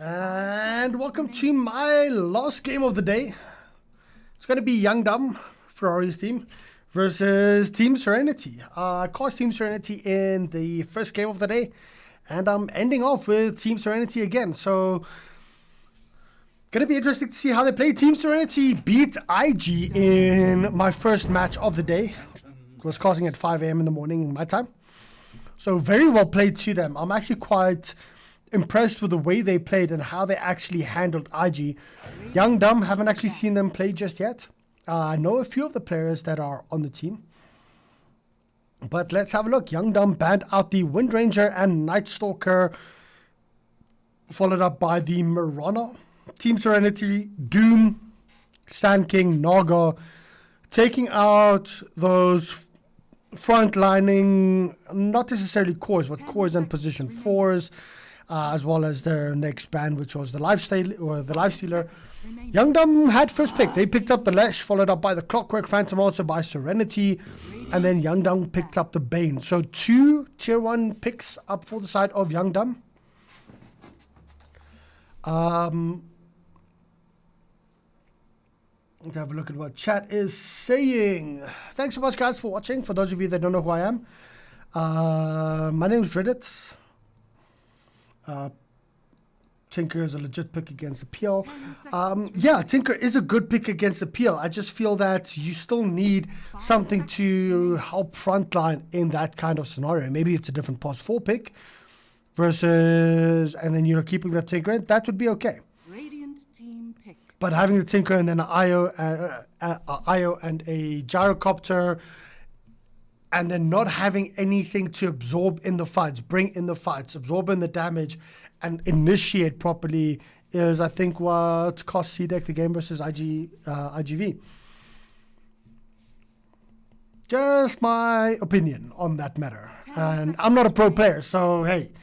And welcome to my last game of the day. It's going to be Young Dumb, Ferrari's team, versus Team Serenity. I cast Team Serenity in the first game of the day, and I'm ending off with Team Serenity again. So, going to be interesting to see how they play. Team Serenity beat IG in my first match of the day. I was casting at 5 a.m. in the morning in my time. So, very well played to them. I'm actually quite impressed with the way they played and how they actually handled IG. Young Dumb, haven't actually seen them play just yet. I know a few of the players that are on the team. But let's have a look. Young Dumb banned out the Wind Ranger and Night Stalker, followed up by the Marana. Team Serenity, Doom, Sand King, Naga, taking out those front-lining, not necessarily cores, but cores and position 4s. As well as their next ban, which was the Lifestealer. Young Dumb had first pick. They picked up the Lesh, followed up by the Clockwork Phantom, also by Serenity, and then Young Dumb picked up the Bane. So 2 tier 1 picks up for the side of Young Dumb. Let's have a look at what chat is saying. Thanks so much, guys, for watching. For those of you that don't know who I am, my name is Riddit. Tinker is a legit pick against the PL. Yeah, Tinker is a good pick against the PL. I just feel that you still need something to help frontline in that kind of scenario. Maybe it's a different past 4 pick versus, and then, you know, keeping the Tinker in, that would be okay. Radiant team pick. But having the Tinker and then an IO and a Gyrocopter, and then not having anything to absorb in the fights, bring in the fights, absorb in the damage, and initiate properly is, I think, what cost CDEC the game versus IGV. Just my opinion on that matter. And I'm not a pro player, so hey,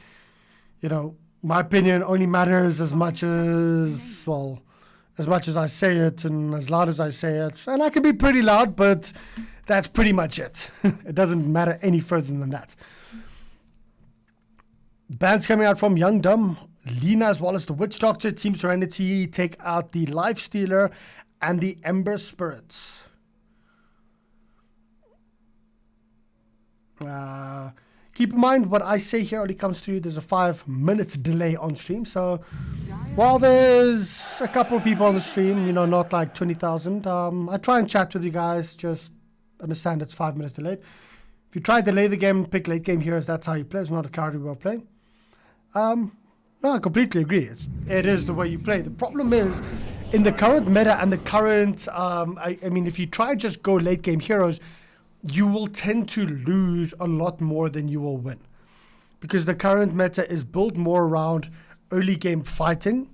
you know, my opinion only matters as much as, well, as much as I say it and as loud as I say it. And I can be pretty loud, but that's pretty much it. It doesn't matter any further than that. Bans coming out from Young Dumb, Lina, as well as the Witch Doctor. Team Serenity take out the Lifestealer and the Ember Spirit. Keep in mind what I say here only comes through. There's a 5-minute delay on stream. So while there's a couple of people on the stream, you know, not like 20,000, I try and chat with you guys. Just understand it's 5 minutes delayed. If you try to delay the game, pick late game heroes, that's how you play. It's not a card we play. No, I completely agree. It is the way you play. The problem is, in the current meta and the current, I mean, if you try just go late game heroes, you will tend to lose a lot more than you will win. Because the current meta is built more around early game fighting,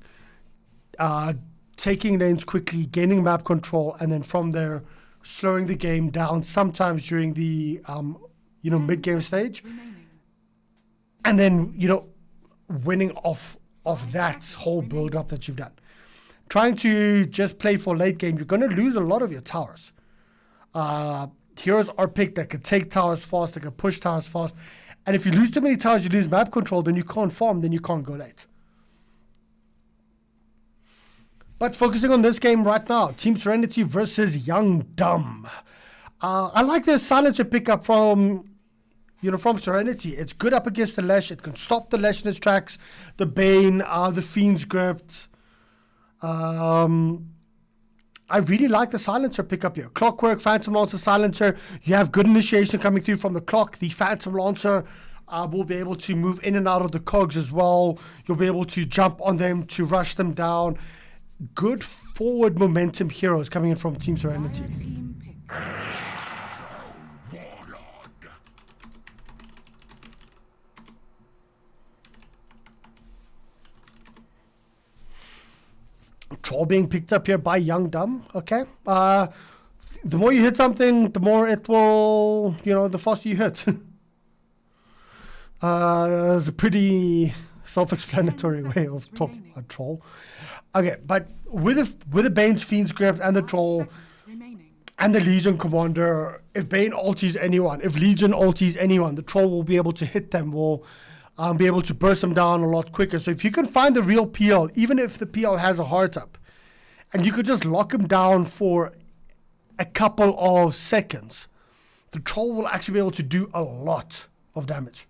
taking lanes quickly, gaining map control, and then from there, slowing the game down sometimes during the, you know, mid-game stage. And then, you know, winning off that whole build-up that you've done. Trying to just play for late game, you're going to lose a lot of your towers. Heroes are picked that can take towers fast, that can push towers fast. And if you lose too many towers, you lose map control, then you can't farm, then you can't go late. But focusing on this game right now, Team Serenity versus Young Dumb. I like the Silencer pickup from, you know, from Serenity. It's good up against the Lesh. It can stop the Lesh in its tracks. The Bane, the Fiend's Grip. I really like the Silencer pickup here. Clockwork, Phantom Lancer, Silencer. You have good initiation coming through from the Clock. The Phantom Lancer will be able to move in and out of the cogs as well. You'll be able to jump on them, to rush them down. Good forward momentum heroes coming in from Team Serenity. Troll being picked up here by Young Dumb. Okay. The more you hit something, the more it will, you know, the faster you hit. It's a pretty self-explanatory way of talking about Troll. Okay, but with the Bane's Fiend's Grip and the Troll and the Legion Commander, if Bane ulties anyone, if Legion ulties anyone, the Troll will be able to hit them, will be able to burst them down a lot quicker. So if you can find the real PL, even if the PL has a heart up, and you could just lock him down for a couple of seconds, the troll will actually be able to do a lot of damage.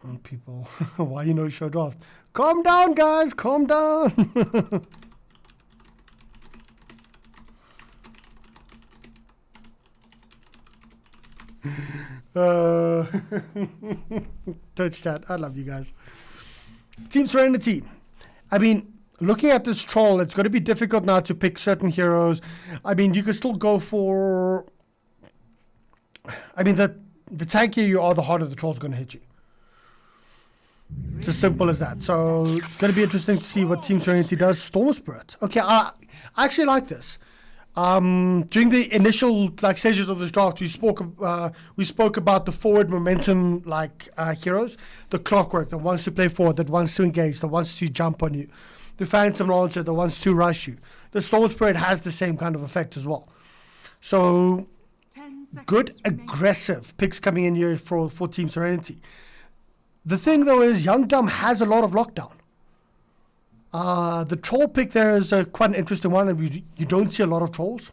And people, why you know show draft? Calm down, guys, calm down. Touch chat, I love you guys. Team Serenity. I mean, looking at this troll, it's going to be difficult now to pick certain heroes. I mean, you can still go for... I mean, the tankier you are, the harder the troll's going to hit you. It's as simple as that. So it's going to be interesting to see what Team Serenity does. Storm Spirit. Okay, I actually like this. During the initial stages of this draft, we spoke about the forward momentum heroes, the Clockwork that wants to play forward, that wants to engage, that wants to jump on you, the Phantom Launcher that wants to rush you. The Storm Spirit has the same kind of effect as well. So good aggressive picks coming in here for Team Serenity. The thing though is Young Dumb has a lot of lockdown. The troll pick there is quite an interesting one, and you don't see a lot of trolls.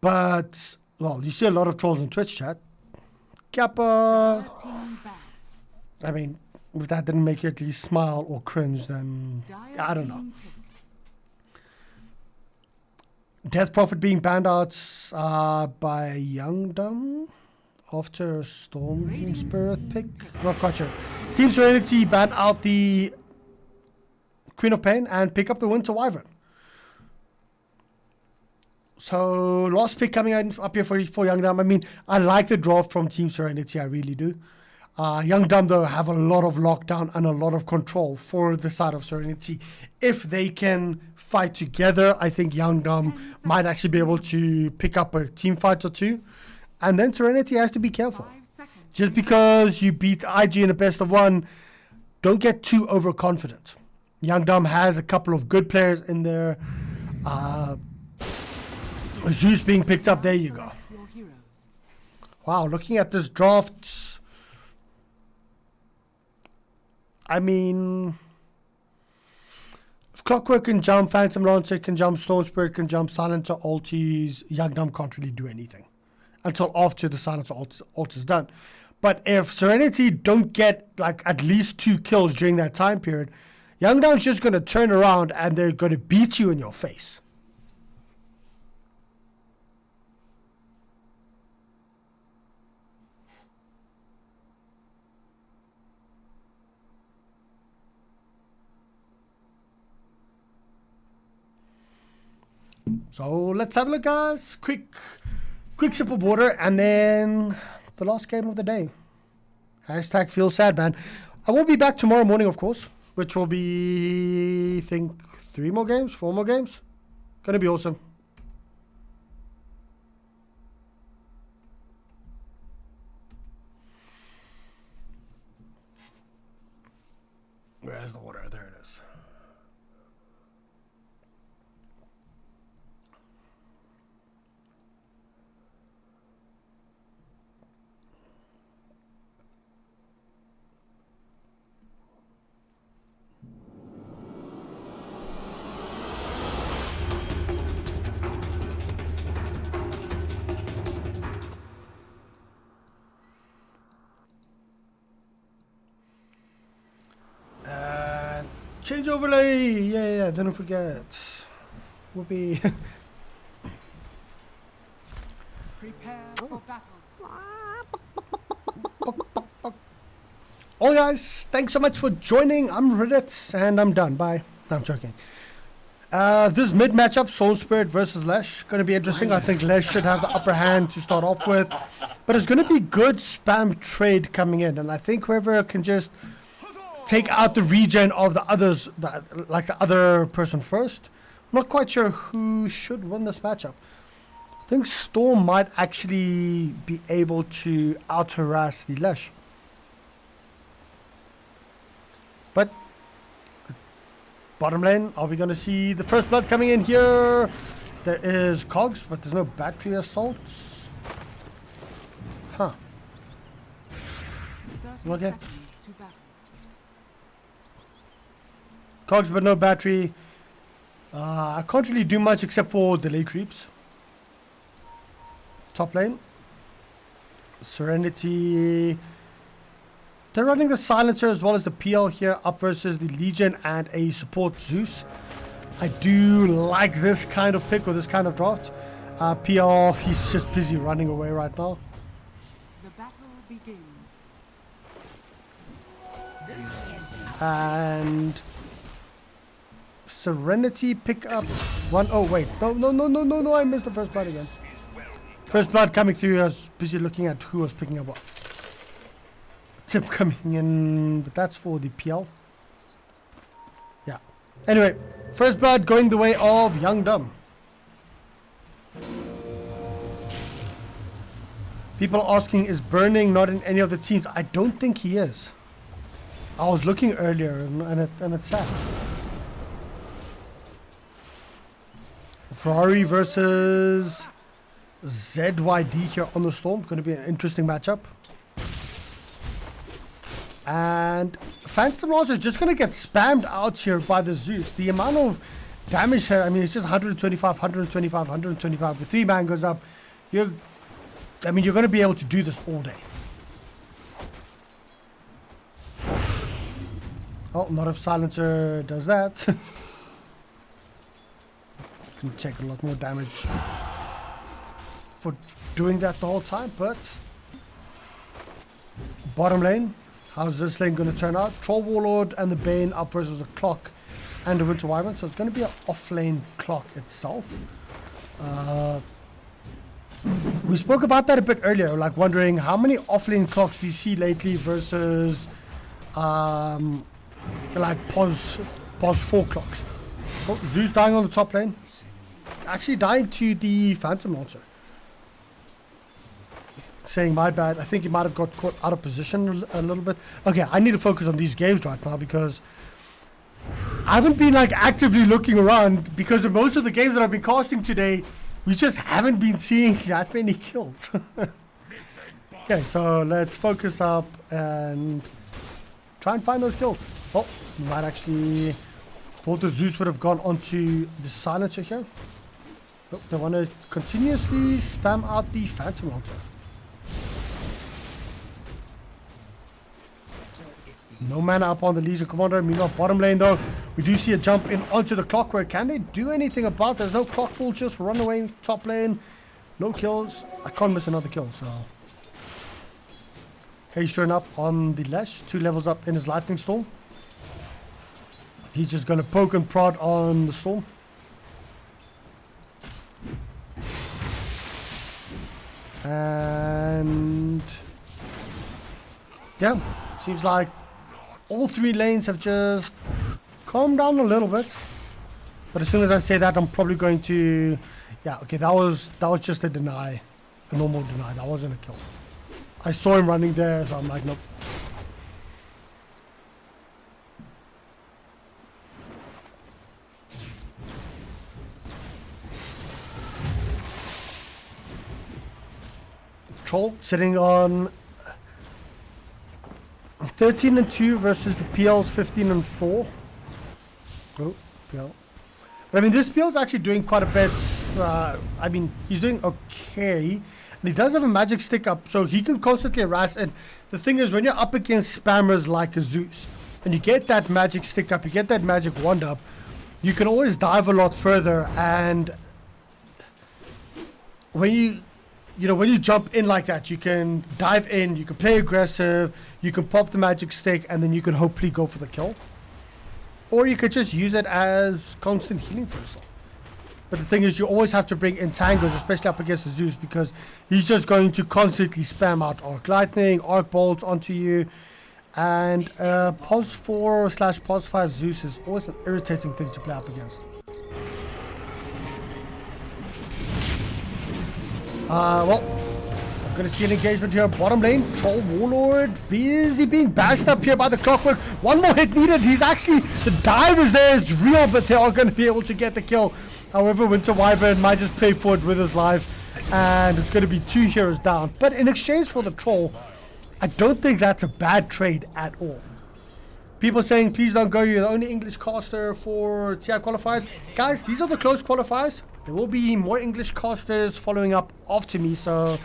But, well, you see a lot of trolls in Twitch chat. Kappa. I mean, if that didn't make you at least smile or cringe, then I don't know. Death Prophet being banned out by Young Dumb after a Storm Spirit pick. Not quite sure. Team Serenity banned out the Queen of Pain and pick up the Winter Wyvern. So last pick coming up here for Young Dumb. I mean, I like the draft from Team Serenity, I really do. Young Dumb though have a lot of lockdown and a lot of control for the side of Serenity. If they can fight together, I think Young Dumb might actually be able to pick up a team fight or two. And then Serenity has to be careful. Just because you beat IG in a best of one, don't get too overconfident. Young Dumb has a couple of good players in there. Zeus being picked up. There you go. Wow, looking at this draft, I mean, if Clockwork can jump, Phantom Lancer can jump, Storm Spirit can jump, Silencer ultis, Young Dumb can't really do anything until after the Silencer ult is done. But if Serenity don't get at least 2 kills during that time period, Young Dumb's just going to turn around and they're going to beat you in your face. So let's have a look, guys. Quick sip of water, and then the last game of the day. Hashtag feel sad, man. I will be back tomorrow morning, of course, which will be, I think, 4 more games. Gonna be awesome. Where's the water? There it is. Change overlay, yeah, don't forget. We'll be Prepare for battle. All guys, thanks so much for joining. I'm Riddit and I'm done. Bye. No, I'm joking. This mid matchup, Soul Spirit versus Lesh, going to be interesting. I think Lesh should have the upper hand to start off with, but it's going to be good spam trade coming in, and I think whoever can just take out the regen of the others, like the other person first. I'm not quite sure who should win this matchup. I think Storm might actually be able to out-harass the Lesh. But bottom lane, are we going to see the first blood coming in here? There is cogs, but there's no battery assaults. Huh. 30 Okay. seconds to battle. Cogs, but no battery. I can't really do much except for delay creeps. Top lane. Serenity. They're running the silencer as well as the PL here up versus the Legion and a support Zeus. I do like this kind of pick or this kind of draft. PL, he's just busy running away right now. The battle begins. And Serenity pick up one. Oh wait, no, I missed the first blood again. First blood coming through. I was busy looking at who was picking up what. Tip coming in, but that's for the PL. Yeah. Anyway, first blood going the way of Young Dumb. People asking, is Burning not in any of the teams? I don't think he is. I was looking earlier and it's sad. Ferrari versus ZYD here on the Storm. Going to be an interesting matchup. And Phantom Launcher is just going to get spammed out here by the Zeus. The amount of damage here, I mean, it's just 125, 125, 125. The 3-man goes up. You're going to be able to do this all day. Oh, not if Silencer does that. Can take a lot more damage for doing that the whole time, but bottom lane, how's this lane going to turn out? Troll Warlord and the Bane up versus a Clock and a Winter Wyvern, so it's going to be an off-lane Clock itself. We spoke about that a bit earlier, like wondering how many off-lane Clocks do you see lately versus like pos 4 Clocks. Oh, Zeus dying on the top lane. Actually dying to the Phantom Launcher. Saying my bad. I think he might have got caught out of position a little bit. Okay, I need to focus on these games right now because I haven't been like actively looking around because in most of the games that I've been casting today, we just haven't been seeing that many kills. Okay, so let's focus up and try and find those kills. Oh, we might actually thought the Zeus would have gone onto the Silencer here. Oh, they want to continuously spam out the Phantom Launcher. No mana up on the Legion Commander. Meanwhile, bottom lane though, we do see a jump in onto the Clockwork. Can they do anything about? There's no clock pool, just run away top lane. No kills. I can't miss another kill, so. Hey, sure enough, on the Lesh, 2 levels up in his Lightning Storm. He's just gonna poke and prod on the Storm. And yeah, seems like all 3 lanes have just calmed down a little bit. But as soon as I say that, I'm probably going to, yeah, okay, that was just a deny, a normal deny. That wasn't a kill. I saw him running there, so I'm like, nope. Troll sitting on 13-2 versus the PL's 15-4. Oh, PL. But I mean, this PL's actually doing quite a bit. I mean, he's doing okay. And he does have a magic stick up, so he can constantly harass. And the thing is, when you're up against spammers like a Zeus, and you get that magic stick up, you get that magic wand up, you can always dive a lot further. And when you jump in like that, you can dive in, you can play aggressive, you can pop the magic stick, and then you can hopefully go for the kill. Or you could just use it as constant healing for yourself. But the thing is, you always have to bring in tangos, especially up against the Zeus, because he's just going to constantly spam out Arc Lightning, Arc Bolts onto you. And Pos 4/Pos 5 Zeus is always an irritating thing to play up against. Well, Gonna see an engagement here. Bottom lane, Troll Warlord busy being bashed up here by the Clockwork. One more hit needed. He's actually, the dive is there. It's real, but they are going to be able to get the kill. However, Winter Wyvern might just pay for it with his life. And it's going to be 2 heroes down. But in exchange for the Troll, I don't think that's a bad trade at all. People saying, please don't go. You're the only English caster for TI qualifiers. Guys, these are the close qualifiers. There will be more English casters following up after me. So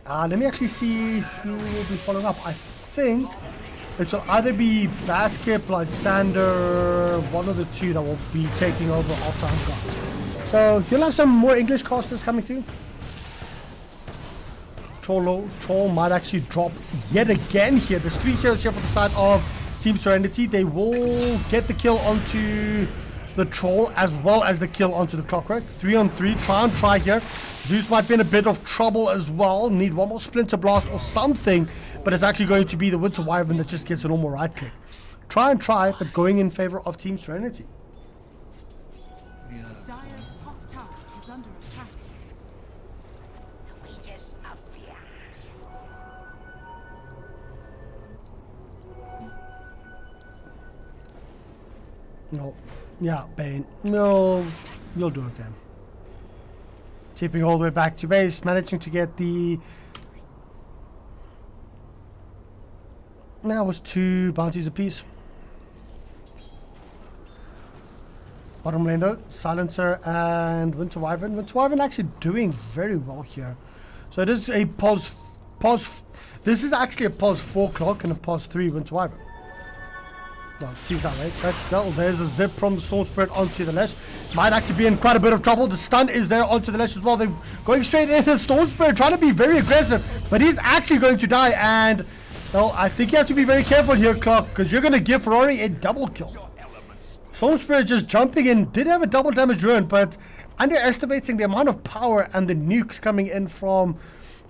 let me actually see who will be following up. I think it will either be Basket, Lysander, one of the two that will be taking over after I'm gone. So you'll have some more English casters coming through. Troll might actually drop yet again here. There's 3 heroes here for the side of Team Serenity. They will get the kill onto the Troll as well as the kill onto the Clockwork. 3 on 3. Try here. Zeus might be in a bit of trouble as well. Need one more Splinter Blast or something. But it's actually going to be the Winter Wyvern that just gets a normal right click. Try, but going in favor of Team Serenity. Dire's top tower is under attack. No. Yeah, Bane. No, you'll do okay. Tipping all the way back to base, managing to get the... That was 2 bounties apiece. Bottom lane though, Silencer and Winter Wyvern. Winter Wyvern actually doing very well here. So it is a pause. This is actually a pause 4 o'clock and a pause 3 Winter Wyvern. Well, it seems that way. Well, there's a zip from the Storm Spirit onto the Lesh. Might actually be in quite a bit of trouble. The stun is there onto the Lesh as well. They're going straight in. The Storm Spirit trying to be very aggressive, but he's actually going to die. And, well, I think you have to be very careful here, Clock, because you're going to give Ferrari a double kill. Storm Spirit just jumping in. Did have a double damage ruin, but underestimating the amount of power and the nukes coming in from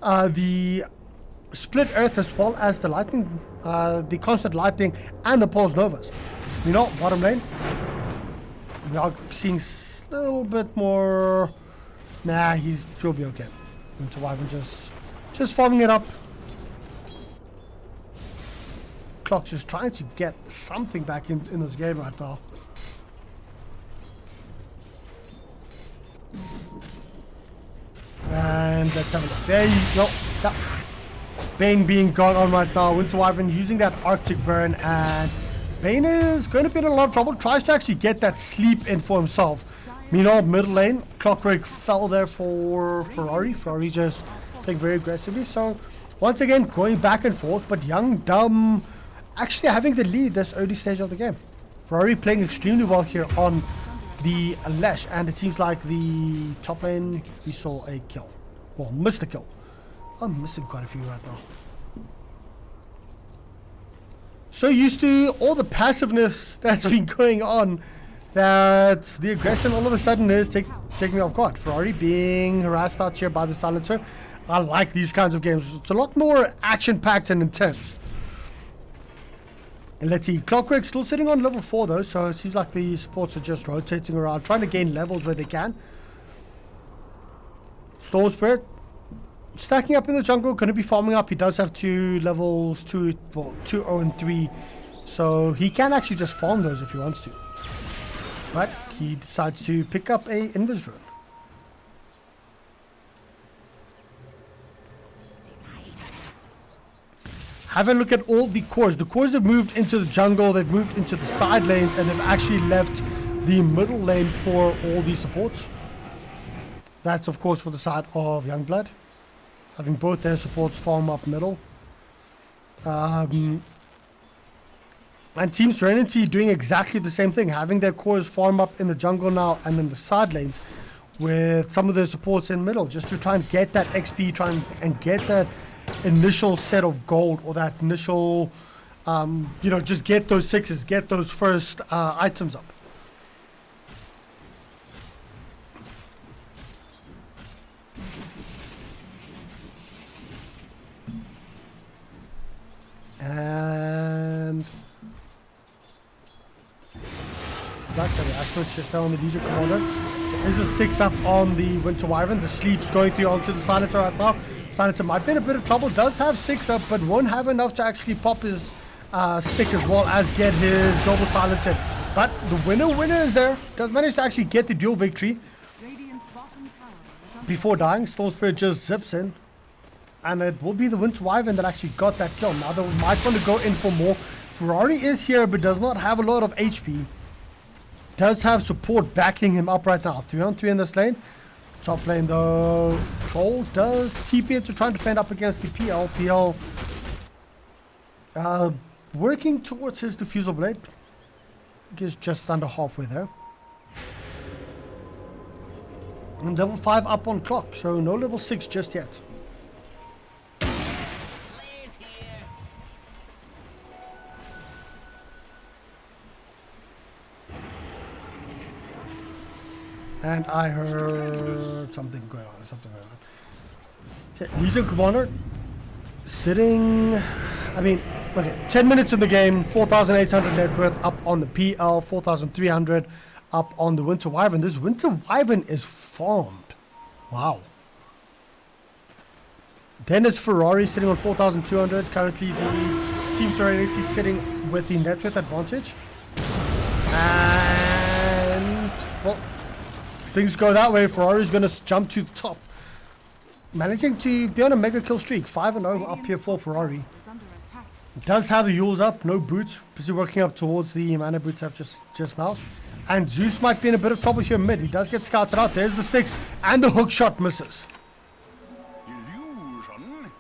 the Split Earth as well as the lightning, the constant lightning and the pulse novas. You know, bottom lane, we are seeing a little bit more. Nah, he'll be okay. Winter Wyvern just farming it up. Clock just trying to get something back in this game right now. And let's have a look. There you go. Yep. Bane being gone on right now. Winter Wyvern using that Arctic Burn, and Bane is going to be in a lot of trouble. Tries to actually get that sleep in for himself. Meanwhile, middle lane, Clockwork fell there for Ferrari. Ferrari just playing very aggressively. So once again, going back and forth, but Young Dumb actually having the lead this early stage of the game. Ferrari playing extremely well here on the Lesh, and it seems like the top lane, we saw a kill. Well, missed a kill. I'm missing quite a few right now. So used to all the passiveness that's been going on that the aggression all of a sudden is taking me off guard. Ferrari being harassed out here by the Silencer. I like these kinds of games. It's a lot more action-packed and intense. And let's see, Clockwork still sitting on level 4 though, so it seems like the supports are just rotating around, trying to gain levels where they can. Storm Spirit stacking up in the jungle, going to be farming up. He does have 2 levels, 2, 0 and 3, so he can actually just farm those if he wants to. But he decides to pick up a Invis Rune. Have a look at all the cores. The cores have moved into the jungle, they've moved into the side lanes, and they've actually left the middle lane for all the supports. That's of course for the side of Youngblood, having both their supports farm up middle. And Team Serenity doing exactly the same thing, having their cores farm up in the jungle now and in the side lanes, with some of their supports in middle, just to try and get that XP, try and get that initial set of gold, or that initial, you know, just get those 6s, get those first items up. And like that, Asperge just down on the DJ Commander. There's a 6 up on the Winter Wyvern. The sleep's going through onto the Serenity right now. Serenity might be in a bit of trouble. Does have 6 up, but won't have enough to actually pop his stick as well as get his global silence in. But the winner is there. Does manage to actually get the duel victory Radiant's bottom tower is under before dying. Storm Spirit just zips in. And it will be the Winter Wyvern that actually got that kill. Now they might want to go in for more. Ferrari is here but does not have a lot of HP. Does have support backing him up right now. 3-on-3 in this lane. Top lane though. Troll does TP into trying to fend up against the PL. PL working towards his diffusal blade. I think he's just under halfway there. And level 5 up on clock. So no level 6 just yet. And I heard something going on. Okay, Legion Commander sitting. I mean, okay, 10 minutes in the game, 4,800 net worth up on the PL, 4,300 up on the Winter Wyvern. This Winter Wyvern is farmed. Wow. Then it's Ferrari sitting on 4,200. Currently, the Team Serenity sitting with the net worth advantage. And, well, things go that way. Ferrari's going to jump to the top. Managing to be on a mega kill streak. 5-0 up here for Ferrari. is under attack. Does have the Yules up. No boots. Busy working up towards the mana boots up just now. And Zeus might be in a bit of trouble here mid. He does get scouted out. There's the 6. And the hook shot misses. Illusion.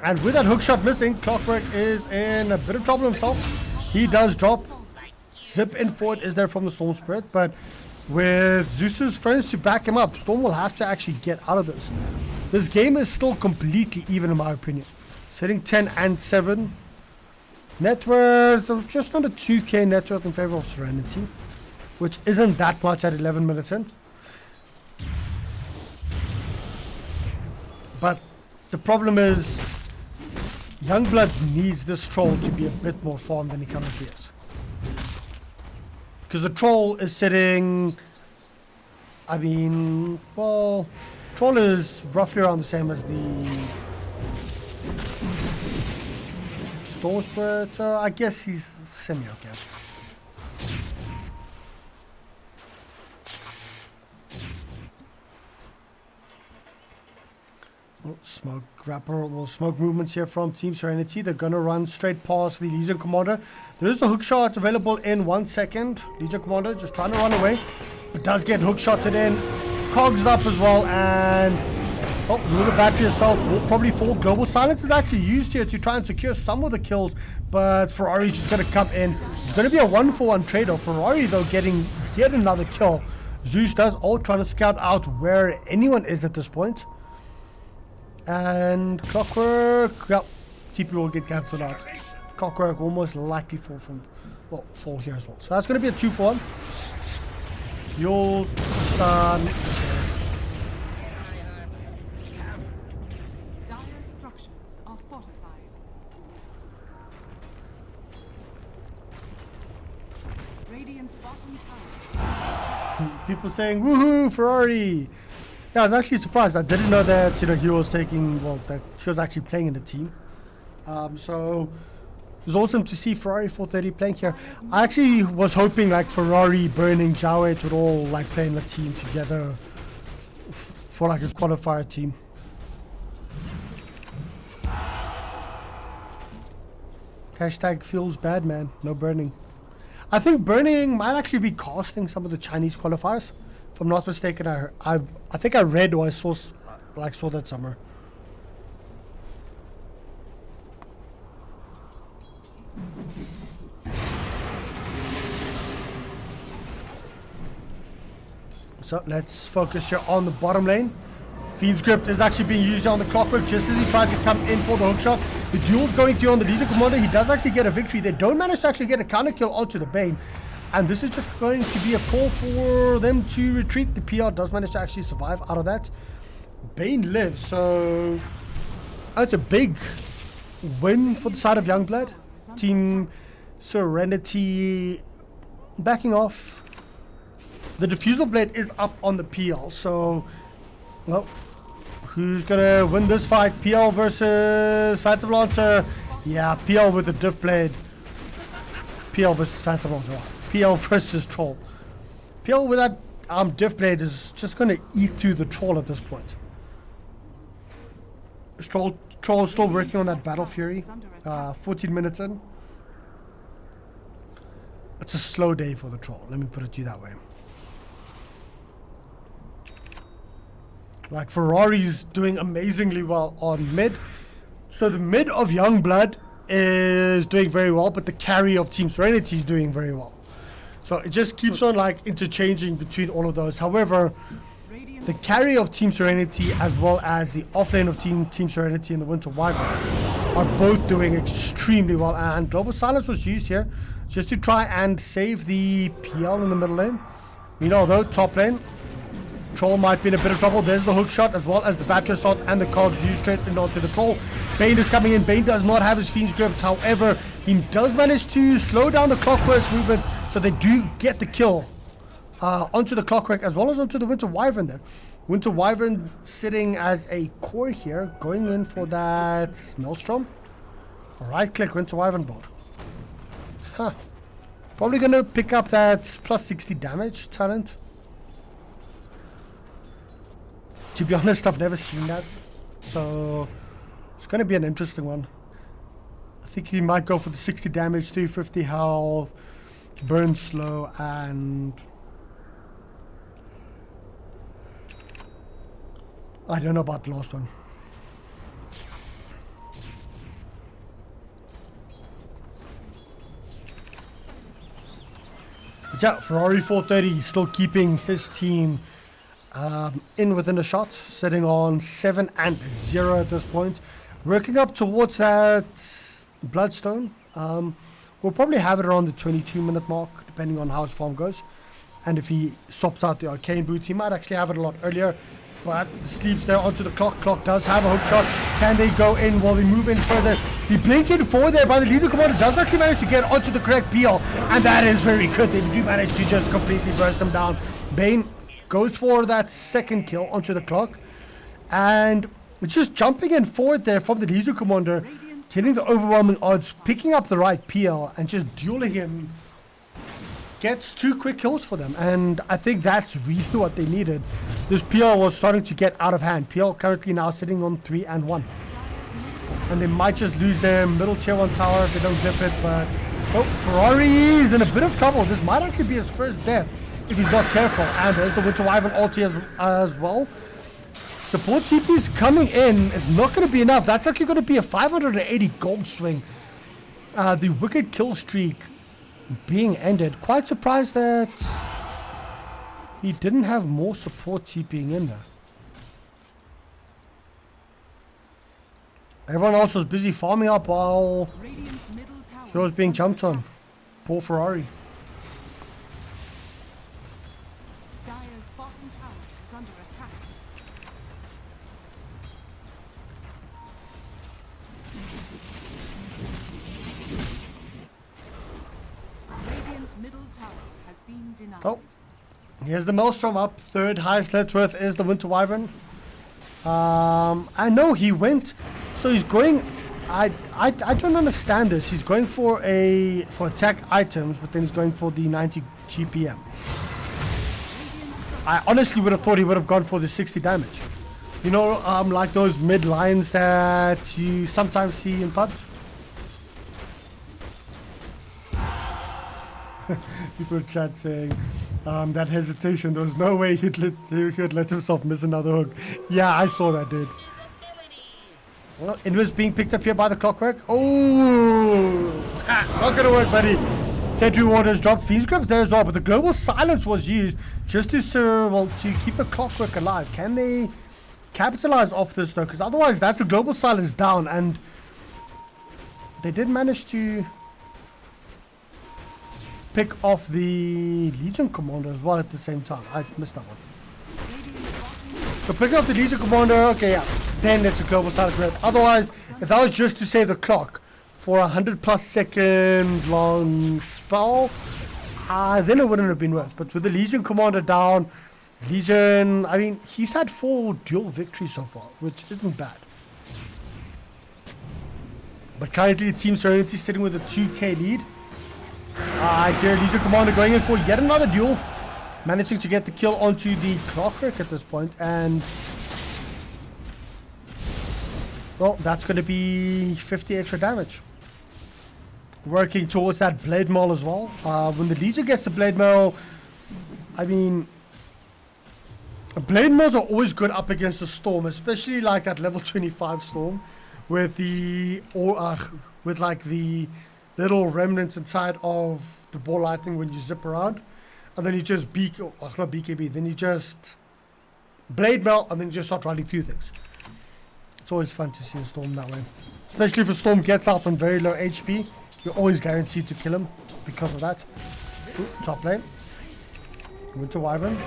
And with that hook shot missing, Clockwork is in a bit of trouble himself. He does drop. Zip in forward is there from the Storm Spirit. But with Zeus's friends to back him up, Storm will have to actually get out of this. This game is still completely even in my opinion. It's hitting 10 and 7. Net worth of just under 2k net worth in favor of Serenity, which isn't that much at 11 minutes in. But the problem is Youngblood needs this troll to be a bit more farmed than he currently is. Because the troll is sitting, I mean, well, troll is roughly around the same as the Storm Spirit, so I guess he's semi-okay. Smoke grapper, well, smoke movements here from Team Serenity. They're gonna run straight past the Legion Commander. There is a hook shot available in 1 second. Legion Commander just trying to run away, but does get hook shotted in. Cogs up as well, and oh, the battery itself will probably fall. Global Silence is actually used here to try and secure some of the kills, but Ferrari's just gonna come in. It's gonna be a 1-for-1 trade-off. Ferrari though getting yet another kill. Zeus does all trying to scout out where anyone is at this point. And Clockwork, yep, TP will get cancelled out. Clockwork will most likely fall here as well. So that's going to be a 2-for-1. Yules, stun. Dire structures are fortified. Radiant's bottom tower. People saying, woohoo, Ferrari. Yeah, I was actually surprised. I didn't know that, he was taking, well, that he was actually playing in the team. So it was awesome to see Ferrari 430 playing here. I actually was hoping like Ferrari, Burning, Jowett would all like play in the team together for like a qualifier team. Hashtag feels bad, man. No Burning. I think Burning might actually be casting some of the Chinese qualifiers. If I'm not mistaken, I think I read or I saw that somewhere. So let's focus here on the bottom lane. Fiend's Grip is actually being used on the Clockwork just as he tries to come in for the hook shot. The duel's going through on the Legion Commander. He does actually get a victory. They don't manage to actually get a counter kill onto the Bane. And this is just going to be a call for them to retreat. The PR does manage to actually survive out of that. Bane lives, so that's a big win for the side of Youngblood. Team Serenity backing off. The diffusal blade is up on the PL, so well, who's gonna win this fight? PL versus Phantom Lancer. Yeah, PL with the diff blade. PL versus Phantom Lancer. PL versus Troll. PL with that diff blade is just gonna eat through the Troll at this point. Troll is still working on that Battle Fury. 14 minutes in. It's a slow day for the Troll, let me put it to you that way. Like, Ferrari's doing amazingly well on mid. So the mid of Youngblood is doing very well, but the carry of Team Serenity is doing very well. So it just keeps on like interchanging between all of those. However, the carry of Team Serenity as well as the offlane of Team Serenity and the Winter Wyvern are both doing extremely well. And Global Silence was used here just to try and save the PL in the middle lane. Meanwhile though, top lane, Troll might be in a bit of trouble. There's the hook shot as well as the battery assault and the cogs used straight in onto the Troll. Bane is coming in. Bane does not have his Fiend's Grip. However, he does manage to slow down the Clockwork's movement, so they do get the kill onto the Clockwork as well as onto the Winter Wyvern there. Winter Wyvern sitting as a core here, going in for that Maelstrom. Right click Winter Wyvern board. Huh. Probably gonna pick up that plus 60 damage talent. To be honest, I've never seen that, so it's going to be an interesting one. I think he might go for the 60 damage, 350 health, burn slow, and I don't know about the last one. But yeah, Ferrari 430 still keeping his team in within a shot, sitting on 7-0 at this point, working up towards that Bloodstone. We'll probably have it around the 22-minute mark, depending on how his farm goes, and if he swaps out the Arcane Boots, he might actually have it a lot earlier. But the sleeps there onto the clock. Clock does have a hook shot. Can they go in? While they move in further? The blink in 4 there by the Leader Commander does actually manage to get onto the correct PL, and that is very good. They do manage to just completely burst them down. Bane goes for that second kill onto the clock, and just jumping in forward there from the Legion Commander, hitting the overwhelming odds, picking up the right PL and just dueling him, gets 2 quick kills for them. And I think that's really what they needed. This PL was starting to get out of hand. PL currently now sitting on 3-1, and they might just lose their middle tier 1 tower if they don't zip it. But oh, Ferrari is in a bit of trouble. This might actually be his first death if he's not careful. And there's the Winter Wyvern ulti as well. Support TP's coming in is not going to be enough. That's actually going to be a 580 gold swing. The wicked kill streak being ended. Quite surprised that he didn't have more support TPing in there. Everyone else was busy farming up while he was being jumped on. Poor Ferrari. Dire's bottom tower is under attack. Radiant's middle tower has been denied. Oh, here's the Maelstrom up. Third highest net worth is the Winter Wyvern. I know he went, so he's going. I don't understand this. He's going for attack items, but then he's going for the 90 GPM. I honestly would have thought he would have gone for the 60 damage. You know, like those mid lines that you sometimes see in pubs. People in chat saying that hesitation. There was no way he'd let himself miss another hook. Yeah, I saw that, dude. Well, it was being picked up here by the Clockwork. Oh, not gonna work, buddy. Sentry Warders dropped Fiend's Grip there as well, but the Global Silence was used just to keep the Clockwork alive. Can they capitalize off this though? Because otherwise, that's a Global Silence down, and they did manage to pick off the Legion Commander as well at the same time. I missed that one. So picking up the Legion Commander, okay, yeah, then it's a Global Silence red. Otherwise, if that was just to save the clock for a 100+ second long spell, then it wouldn't have been worse. But with the Legion Commander down, Legion, I mean, he's had 4 dual victories so far, which isn't bad. But currently, Team Serenity sitting with a 2k lead. Here, Legion Commander going in for yet another duel. Managing to get the kill onto the Clockwork at this point. And, well, that's going to be 50 extra damage. Working towards that Blade Maul as well. When the Legion gets the Blade Maul, I mean, Blade Mauls are always good up against the Storm, especially like that level 25 Storm with the with like the little remnants inside of the ball lightning when you zip around, and then you just not BKB, then you just Blade Maul, and then you just start running through things. It's always fun to see a Storm that way, especially if a Storm gets out on very low HP. You're always guaranteed to kill him because of that. Ooh, top lane. Winter Wyvern.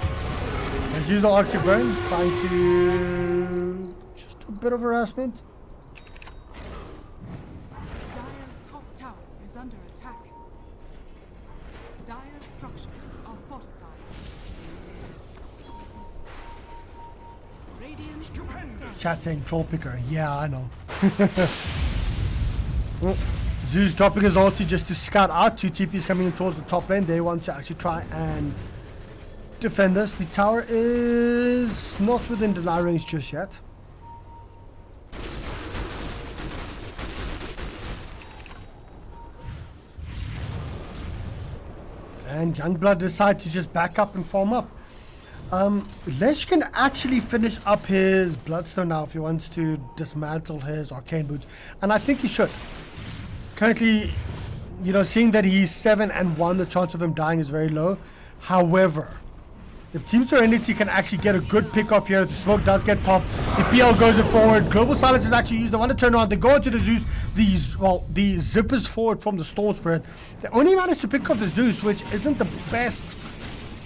Let's use the Arctic Burn, trying to just a bit of harassment. Dire's top tower is under attack. Dire's structures are fortified. Radiant are Chat saying Troll Picker. Yeah, I know. Oh, Zeus dropping his ulti just to scout out. 2 TPs coming in towards the top lane. They want to actually try and defend us. The tower is not within deny range just yet. And Youngblood decide to just back up and farm up. Lesh can actually finish up his Bloodstone now if he wants to dismantle his Arcane Boots. And I think he should. Currently, you know, seeing that he's 7-1, the chance of him dying is very low. However, if Team Serenity can actually get a good pick off here, the smoke does get popped, the PL goes it forward, Global Silence is actually used, they want to turn around, they go into the Zeus, the zippers forward from the Storm Spirit. They only managed to pick up the Zeus, which isn't the best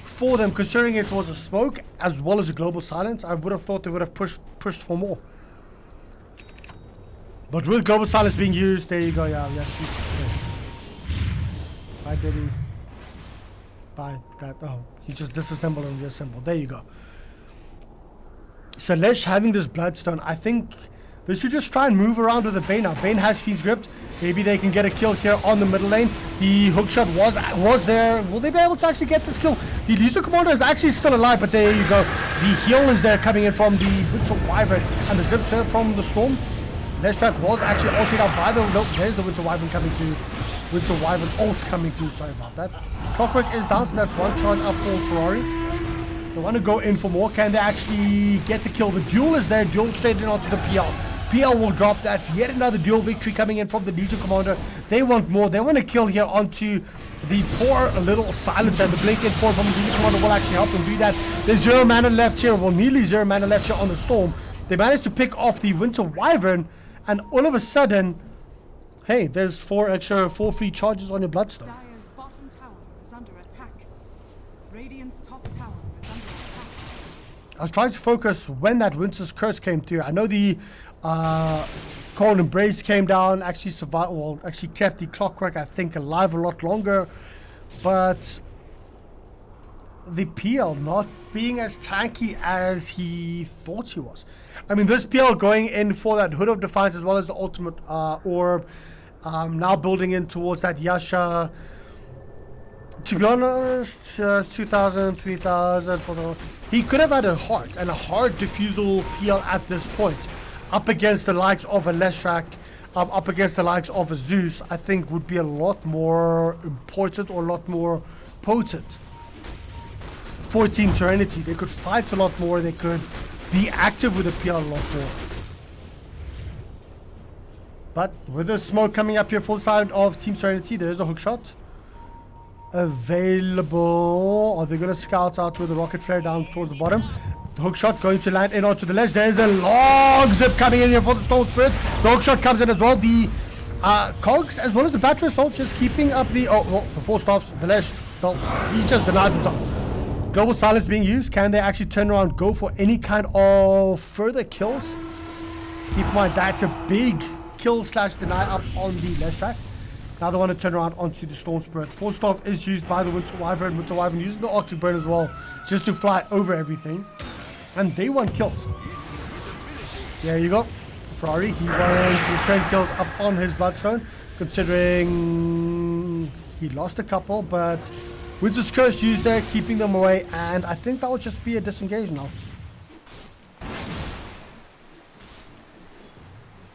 for them, considering it was a smoke as well as a Global Silence. I would have thought they would have pushed for more. But with Global Silence being used, there you go, yeah, Bye, Diddy. Bye, that, oh, you just disassemble and reassemble. There you go. So Lesh having this Bloodstone, I think they should just try and move around with the Bane now. Bane has Fiend's Grip. Maybe they can get a kill here on the middle lane. The hookshot was there. Will they be able to actually get this kill? The Legion Commander is actually still alive, but there you go. The heal is there coming in from the Winter Wyvern and the zip serve from the Storm. Leshrac was actually ulted out by the... Nope, there's the Winter Wyvern coming through. Winter Wyvern ult coming through. Sorry about that. Clockwork is down, so that's 1 charge up for Ferrari. They want to go in for more. Can they actually get the kill? The duel is there. Duel straight in onto the PL. PL will drop. That's yet another duel victory coming in from the Legion Commander. They want more. They want to kill here onto the poor little silencer. The blink in forward from the Legion Commander will actually help them do that. There's 0 mana left here. Well, nearly 0 mana left here on the Storm. They managed to pick off the Winter Wyvern. And all of a sudden, hey, there's 4 free charges on your Bloodstone. Dire's bottom tower is under attack. Radiant's top tower is under attack. I was trying to focus when that Winter's Curse came through. I know the Cold Embrace came down, actually survived, well, actually kept the Clockwork, I think, alive a lot longer. But the PL not being as tanky as he thought he was. I mean, this PL going in for that Hood of Defiance as well as the ultimate orb. Now building in towards that Yasha. To be honest, 2,000, 3,000 for the... He could have had a heart and a hard diffusal PL at this point. Up against the likes of a Leshrac, up against the likes of a Zeus, I think would be a lot more important or a lot more potent for Team Serenity. They could fight a lot more, they could be active with the PL a lot more. But with the smoke coming up here full side of Team Serenity, there is a hookshot available. Are they going to scout out with the rocket flare down towards the bottom? The hookshot going to land in onto the ledge. There's a long zip coming in here for the Storm Spirit. The hookshot comes in as well. The cogs as well as the battery assault just keeping up the... Oh, well, the 4 stops. The ledge, well, he just denies himself. Global Silence being used. Can they actually turn around, go for any kind of further kills? Keep in mind, that's a big kill slash deny up on the Leshrac. Now they want to turn around onto the Storm Spirit. Force Staff is used by the Winter Wyvern. Winter Wyvern using the Arctic Burn as well, just to fly over everything. And they want kills. There you go. Ferrari, he wants to return kills up on his Bloodstone, considering he lost a couple, but Winter's Curse used there, keeping them away, and I think that will just be a disengage now.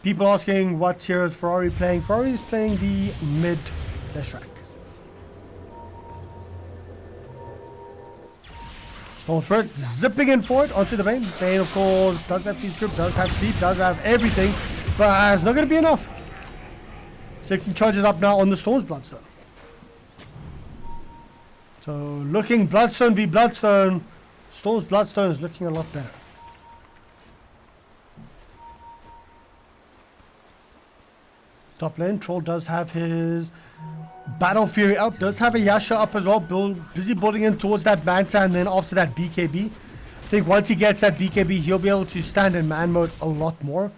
People asking what tier is Ferrari playing. Ferrari is playing the mid track. Storm Spirit zipping in forward onto the Bane. Bane, of course, does have Fiend Script, does have Sleep, does have everything, but it's not going to be enough. 16 charges up now on the Storm's Bloodstone. So looking Bloodstone v Bloodstone, Storm's Bloodstone is looking a lot better. Top lane, Troll does have his Battle Fury up, does have a Yasha up as well, busy building in towards that Manta, and then after that BKB. I think once he gets that BKB, he'll be able to stand in man mode a lot more.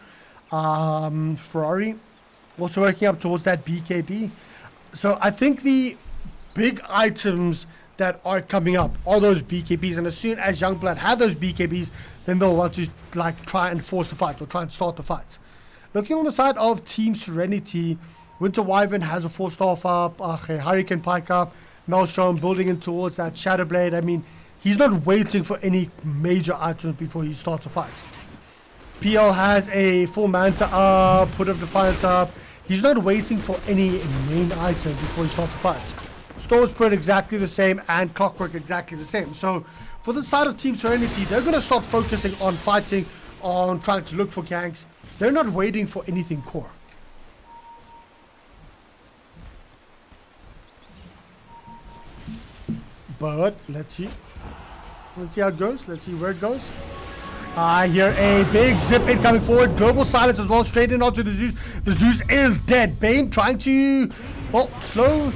Ferrari also working up towards that BKB. So I think the big items that are coming up are those BKBs, and as soon as Youngblood have those BKBs, then they'll want to like try and force the fight or try and start the fight. Looking on the side of Team Serenity, Winter Wyvern has a 4-staff up, Hurricane Pike up, Maelstrom building in towards that Shadow Blade. I mean, he's not waiting for any major items before he starts a fight. PL has a full Manta up, Hood of Defiance up. He's not waiting for any main item before he starts a fight. Storm Spirit exactly the same, and Clockwork exactly the same. So for the side of Team Serenity, they're going to start focusing on fighting, on trying to look for ganks. They're not waiting for anything core. But let's see. Let's see how it goes. Let's see where it goes. I hear a big zip in coming forward. Global silence as well. Straight in onto the Zeus. The Zeus is dead. Bane trying to, well, slow.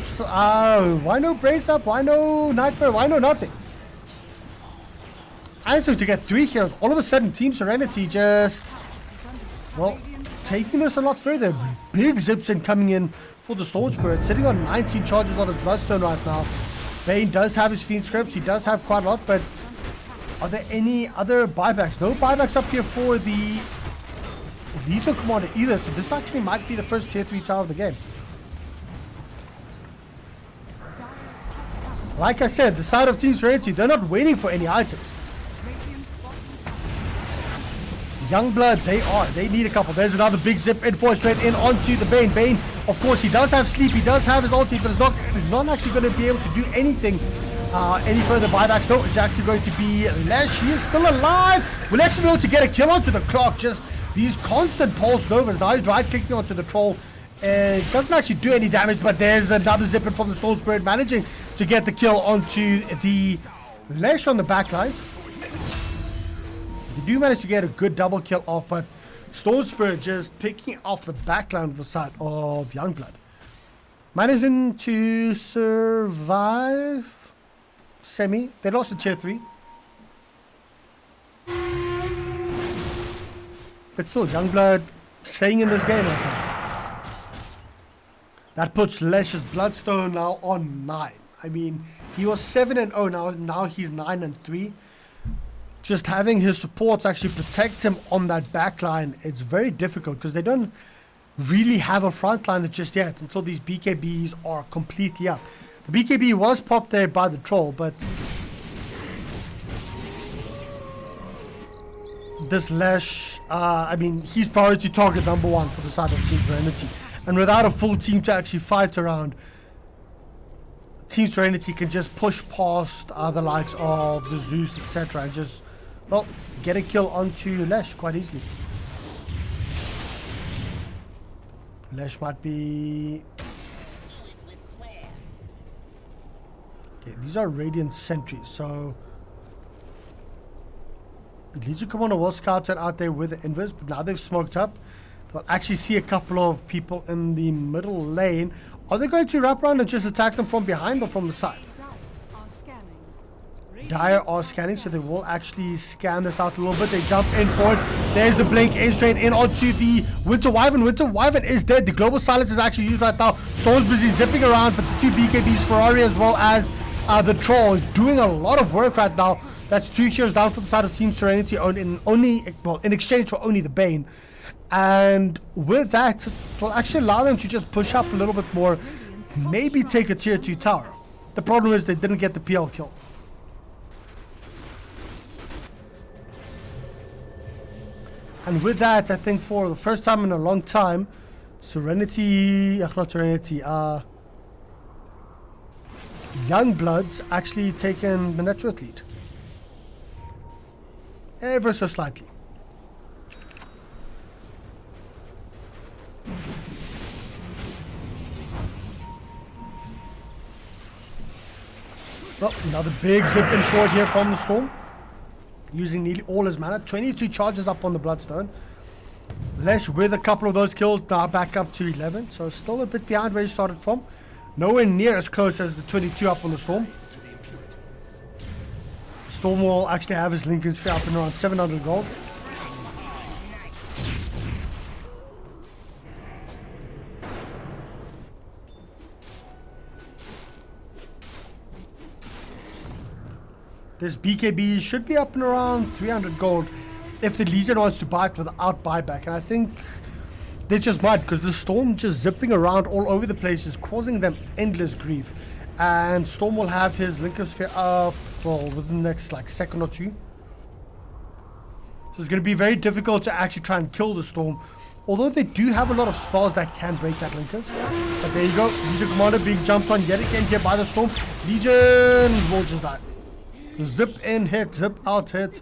Why no Brains up? Why no Nightmare? Why no nothing? I took to get 3 heroes. All of a sudden, Team Serenity just, well, taking this a lot further. Big zips in coming in for the Storm Spirit. Sitting on 19 charges on his Bloodstone right now. Bane does have his Fiend Script. He does have quite a lot, but are there any other buybacks? No buybacks up here for the Legion Commander either. So this actually might be the first tier 3 tower of the game. Like I said, the side of Team Serenity, they're not waiting for any items. Youngblood, they are. They need a couple. There's another big zip in for straight in onto the Bane. Bane, of course, he does have Sleep. He does have his ulti, but he's not actually going to be able to do anything. Any further buybacks? No, it's actually going to be Lesh. He is still alive. We'll actually be able to get a kill onto the clock. Just these constant pulse novas. Now he's right-clicking onto the Troll. It doesn't actually do any damage, but there's another zip in from the Storm Spirit, managing to get the kill onto the Lesh on the backline. They do manage to get a good double kill off, but Storm Spirit just picking off the backline of the side of Youngblood. Managing to survive semi. They lost in tier 3. But still, Youngblood staying in this game right now. That puts Lesh's Bloodstone now on 9. I mean, he was 7-0 now he's 9-3. Just having his supports actually protect him on that back line, it's very difficult because they don't really have a front liner just yet until these BKBs are completely up. The BKB was popped there by the Troll, but this Lesh, I mean, he's priority target number 1 for the side of Team Serenity. And without a full team to actually fight around, Team Serenity can just push past the likes of the Zeus, etc. and just, well, get a kill onto Lesh quite easily. Lesh might be... Okay, these are Radiant Sentries, so... The Legion Commander was scouted out there with the Invis, but now they've smoked up. They'll actually see a couple of people in the middle lane. Are they going to wrap around and just attack them from behind or from the side? Dire are scanning, so they will actually scan this out a little bit. They jump in forward. There's the blink, aim straight in onto the Winter Wyvern. Winter Wyvern is dead. The global silence is actually used right now. Storm's busy zipping around, but the two BKBs, Ferrari as well as the Troll, doing a lot of work right now. That's 2 heroes down for the side of Team Serenity in exchange for only the Bane. And with that, it will actually allow them to just push up a little bit more, maybe take a tier 2 tower. The problem is they didn't get the PL kill. And with that, I think for the first time in a long time, Youngbloods actually taken the network lead. Ever so slightly. Well, another big zip in forward here from the Storm. Using nearly all his mana. 22 charges up on the Bloodstone. Lesh with a couple of those kills, now back up to 11. So still a bit behind where he started from. Nowhere near as close as the 22 up on the Storm. Storm will actually have his Lincoln Sphere up and around 700 gold. This BKB should be up and around 300 gold if the Legion wants to buy it without buyback. And I think they just might, because the Storm just zipping around all over the place is causing them endless grief. And Storm will have his Lincoln Sphere up, well, within the next like second or two. So it's going to be very difficult to actually try and kill the Storm. Although they do have a lot of spells that can break that Lincolns. But there you go. Legion Commander being jumped on yet again here by the Storm. Legion will just die. Zip in hit, zip out hit.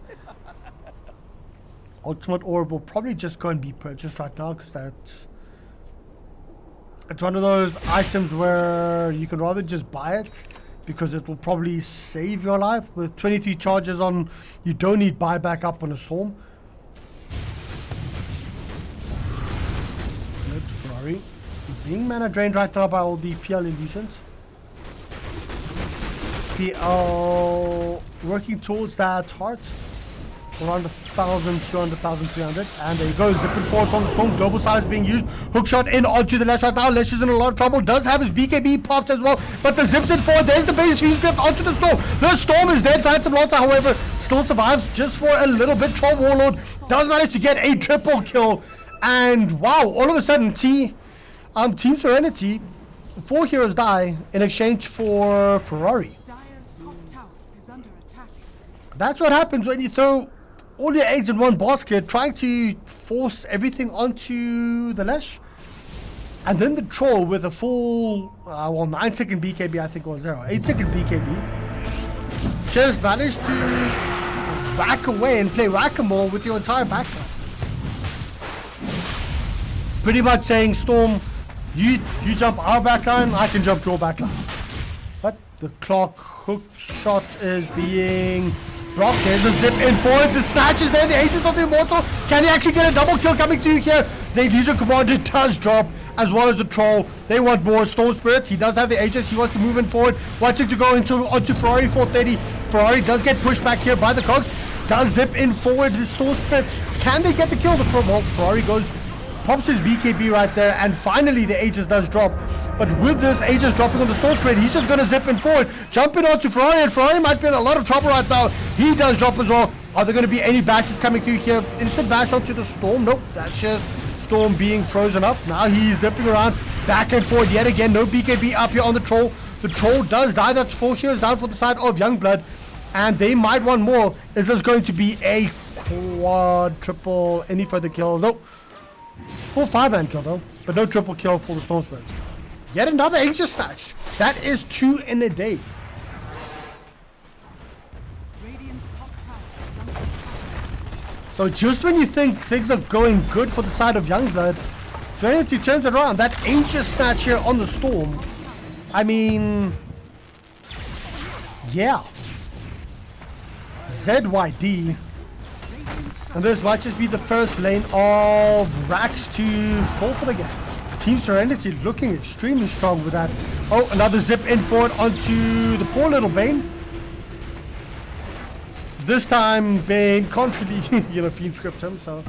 Ultimate Orb will probably just go and be purchased right now, because it's one of those items where you can rather just buy it, because it will probably save your life. With 23 charges on, you don't need buyback up on a Storm. Good Ferrari. Being mana drained right now by all the PL illusions. PL working towards that heart. Around 1,200, 1,300. And there you go, zipping forward from the Storm. Global silence being used. Hookshot in onto the Lesh right now. Lesh is in a lot of trouble. Does have his BKB popped as well. But the zips it forward. There's the base freeze grip onto the Storm. The Storm is dead. Phantom Lancer, however, still survives just for a little bit. Troll Warlord does manage to get a triple kill. And wow, all of a sudden, Team Serenity, 4 heroes die in exchange for Ferrari. That's what happens when you throw all your eggs in one basket, trying to force everything onto the Lesh. And then the Troll with a full, 9-second BKB, I think it was there, 8-second BKB. Just managed to back away and play whack-a-mole with your entire backline. Pretty much saying, Storm, you jump our backline, I can jump your backline. But the clock hook shot is being blocked. There's a zip in forward. The snatch is there. The Aegis of the Immortal. Can he actually get a double kill coming through here? The Legion Commander does drop, as well as the Troll. They want more. Storm Spirit, he does have the Aegis. He wants to move in forward. Watching to go onto Ferrari 430. Ferrari does get pushed back here by the Cogs. Does zip in forward. The Storm Spirit, can they get the kill? Ferrari goes, pops his BKB right there, and finally the Aegis does drop. But with this Aegis dropping on the Storm Spirit, he's just going to zip in forward, jumping onto Ferrari, and Ferrari might be in a lot of trouble right now. He does drop as well. Are there going to be any bashes coming through here? Instant bash onto the Storm. Nope, that's just Storm being frozen up. Now he's zipping around back and forward yet again. No BKB up here on the Troll. The Troll does die. That's 4 heroes down for the side of Youngblood, and they might want more. Is this going to be a quad, triple, any further kills? Nope. Full 5-man kill though, but no triple kill for the Storm Spirits. Yet another Aegis snatch. That is 2 in a day. So just when you think things are going good for the side of Youngblood, Serenity turns it around. That Aegis snatch here on the Storm. I mean, yeah. ZYD. And this might just be the first lane of racks to fall for the game. Team Serenity looking extremely strong with that. Oh, another zip in forward onto the poor little Bane. This time, Bane can't really, fiend script him, so.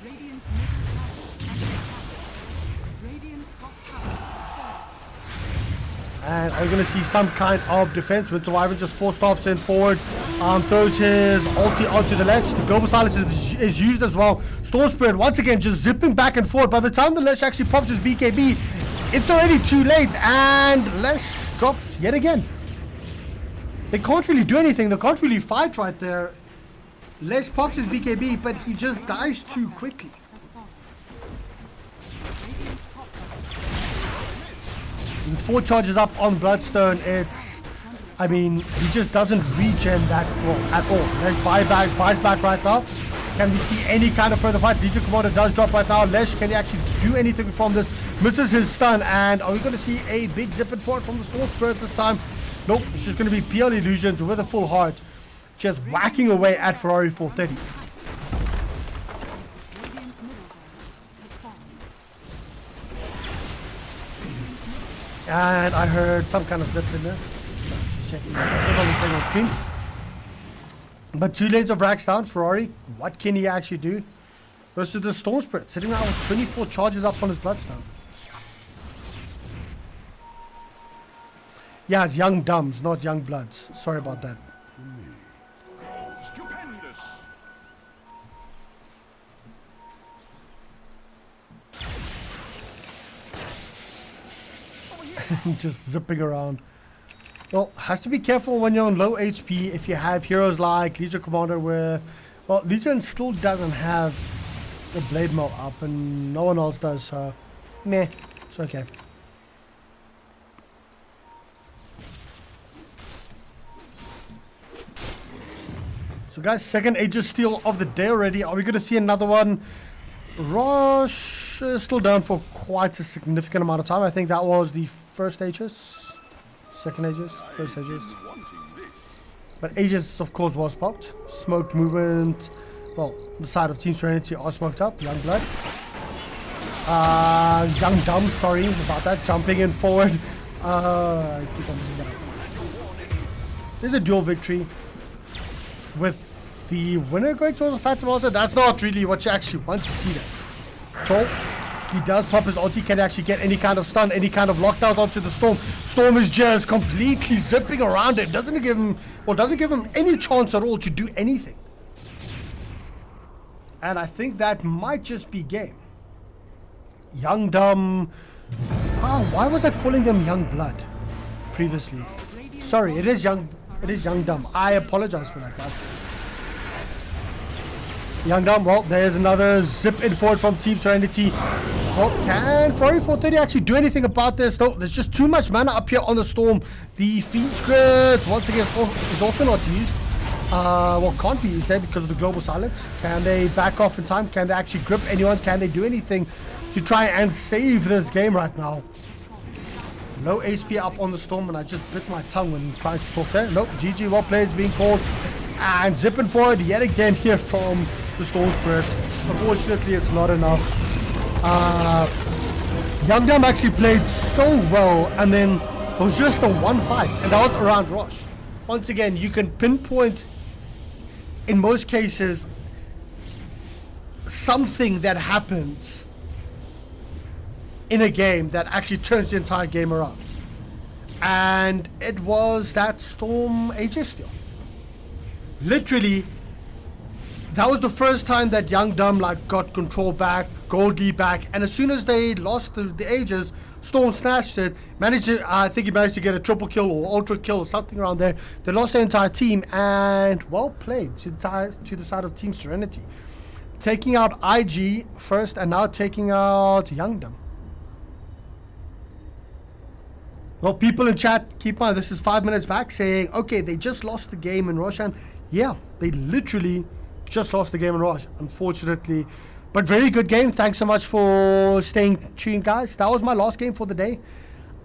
Radiant's middle tower is under attack. Radiant's top tower is falling. And are we going to see some kind of defense? Winter Wyvern just 4 stops in forward, throws his ulti onto the ledge. The global silence is used as well. Storm Spirit once again just zipping back and forth. By the time the ledge actually pops his BKB, it's already too late, and Lesh drops yet again. They can't really do anything. They can't really fight right there. Lesh pops his BKB, but he just dies too quickly. Has fallen. Radiant's top tower With 4 charges up on Bloodstone, he just doesn't regen that well at all. Lesh buys back right now. Can we see any kind of further fight? Legion Commander does drop right now. Lesh, can he actually do anything from this? Misses his stun, and are we going to see a big zip and forward from the Storm Spirit this time? Nope, it's just going to be PL Illusions with a full heart, just whacking away at Ferrari 430. Radiant's middle barracks has fallen. And I heard some kind of zip in there. So just checking on the stream. But 2 lanes of racks down. Ferrari, what can he actually do versus the Storm Spirit sitting around with 24 charges up on his Bloodstone? Yeah, it's Young Dumbs, not Young Bloods. Sorry about that. Stupendous. Just zipping around. Well, has to be careful when you're on low HP if you have heroes like Legion Commander with... Well, Legion still doesn't have the Blade Mail up and no one else does, so... Meh, it's okay. So guys, second Aegis steal of the day already. Are we going to see another one? Rosh is still down for quite a significant amount of time. I think that was the first Aegis. Second Aegis, first Aegis. But Aegis, of course, was popped. Smoke movement. Well, the side of Team Serenity are smoked up. Young Blood. Young Dumb, sorry about that. Jumping in forward. I keep on missing that up. There's a dual victory. With the winner going towards the Phantom also, that's not really what you actually want to see there. So, he does pop his ulti, can actually get any kind of stun, any kind of lockdowns onto the Storm. Storm is just completely zipping around it. Doesn't give him any chance at all to do anything. And I think that might just be game. Young Dumb. Oh, why was I calling them Young Blood previously? Sorry, it is Young Dumb. I apologize for that, guys. Young Dumb, well, there's another zip in forward from Team Serenity. Well, can Ferrari 430 actually do anything about this? No, there's just too much mana up here on the Storm. The Fiend Script, once again, is also not used. Well, can't be used there because of the global silence. Can they back off in time? Can they actually grip anyone? Can they do anything to try and save this game right now? Low HP up on the Storm, and I just bit my tongue when trying to talk there. Nope, GG, well played is being called. And zipping forward yet again here from the Storm Spirit. Unfortunately, it's not enough. Young Dumb actually played so well, and then it was just a one fight, and that was around Rosh. Once again, you can pinpoint, in most cases, something that happens in a game that actually turns the entire game around. And it was that Storm Aegis steal. Literally, that was the first time that Young Dumb got control back, gold lead back, and as soon as they lost the Aegis, Storm snatched it, I think he managed to get a triple kill or ultra kill or something around there. They lost their entire team, and well played to the side of Team Serenity. Taking out IG first, and now taking out Young Dumb. Well, people in chat, keep on, this is 5 minutes back, saying, okay, they just lost the game in Roshan. Yeah, they literally just lost the game in Rosh, unfortunately. But very good game. Thanks so much for staying tuned, guys. That was my last game for the day.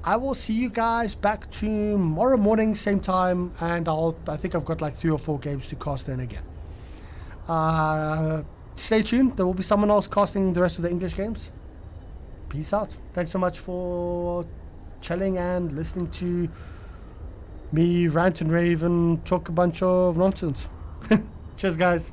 I will see you guys back tomorrow morning, same time, and I think I've got 3 or 4 games to cast in again. Stay tuned. There will be someone else casting the rest of the English games. Peace out. Thanks so much for chilling and listening to me rant and rave and talk a bunch of nonsense. Cheers, guys.